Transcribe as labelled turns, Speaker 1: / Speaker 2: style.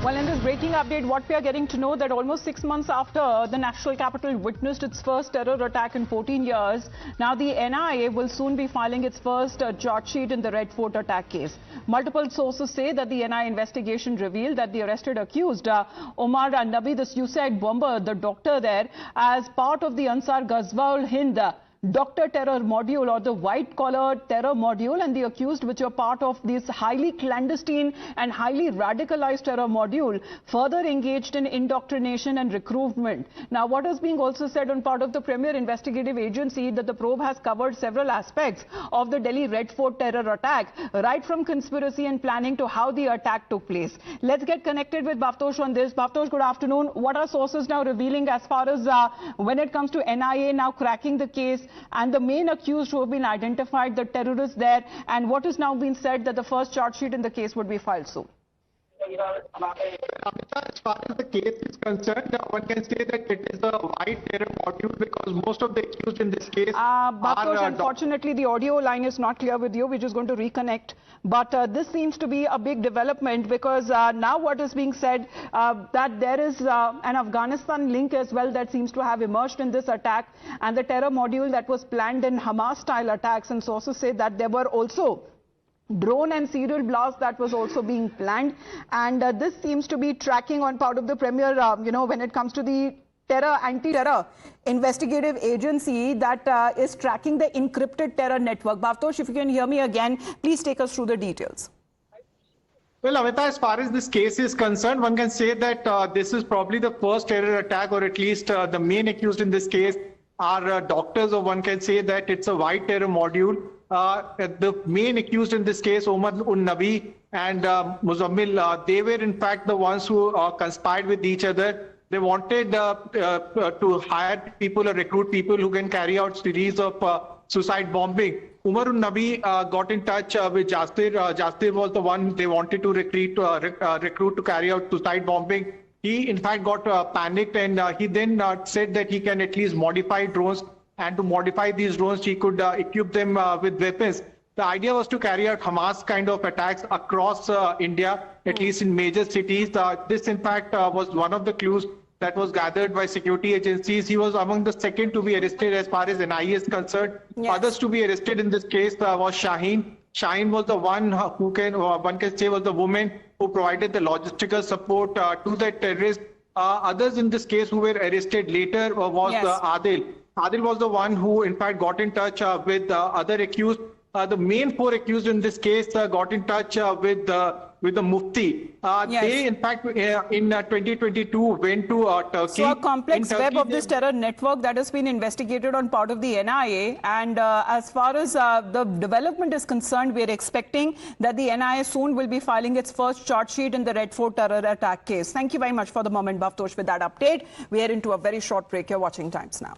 Speaker 1: Well, in this breaking update, what we are getting to know that almost 6 months after the national capital witnessed its first terror attack in 14 years, now the NIA will soon be filing its first charge sheet in the Red Fort attack case. Multiple sources say that the NIA investigation revealed that the arrested accused, Omar Nabi, the suicide bomber, the doctor there, as part of the Ansar Ghazwa Hind Doctor Terror Module or the White Collar Terror Module, and the accused, which are part of this highly clandestine and highly radicalized terror module, further engaged in indoctrination and recruitment. Now, what is being also said on part of the Premier Investigative Agency that the probe has covered several aspects of the Delhi Red Fort terror attack, right from conspiracy and planning to how the attack took place. Let's get connected with Bhavtosh on this. Bhavtosh, good afternoon. What are sources now revealing as far as when it comes to NIA now cracking the case and the main accused who have been identified, the terrorists there, and what is now being said that the first charge sheet in the case would be filed soon?
Speaker 2: As far as the case is concerned, one can say that it is a white terror module because most of the accused in this case
Speaker 1: Bhavtosh, unfortunately, the audio line is not clear with you. We're just going to reconnect. But this seems to be a big development because now what is being said that there is an Afghanistan link as well that seems to have emerged in this attack, and the terror module that was planned in Hamas-style attacks, and sources say that there were also drone and serial blast that was also being planned, and this seems to be tracking on part of the Premier, when it comes to the anti-terror investigative agency that is tracking the encrypted terror network. Bhavtosh, if you can hear me again, please take us through the details.
Speaker 2: Well, Amita, as far as this case is concerned, one can say that this is probably the first terror attack, or at least the main accused in this case are doctors, or one can say that it's a white terror module. The main accused in this case, Omar Nabi and Muzammil, they were in fact the ones who conspired with each other. They wanted to hire people or recruit people who can carry out series of suicide bombing. Umar Nabi got in touch with Jastir. Jastir was the one they wanted to recruit to carry out suicide bombing. He in fact got panicked, and he then said that he can at least modify drones, and to modify these drones he could equip them with weapons. The idea was to carry out Hamas kind of attacks across India, at least in major cities. This in fact was one of the clues that was gathered by security agencies. He was among the second to be arrested as far as NIA is concerned. Yes. Others to be arrested in this case was Shaheen. Shaheen was the one who one can say was the woman who provided the logistical support to the terrorists. Others in this case who were arrested later was Adil. Adil was the one who in fact got in touch with other accused. The main four accused in this case got in touch with the Mufti. They, in fact, in 2022 went to Turkey.
Speaker 1: So a complex web of this terror network that has been investigated on part of the NIA. And as far as the development is concerned, we're expecting that the NIA soon will be filing its first charge sheet in the Red Fort terror attack case. Thank you very much for the moment, Bhavtosh, with that update. We are into a very short break. You're watching Times Now.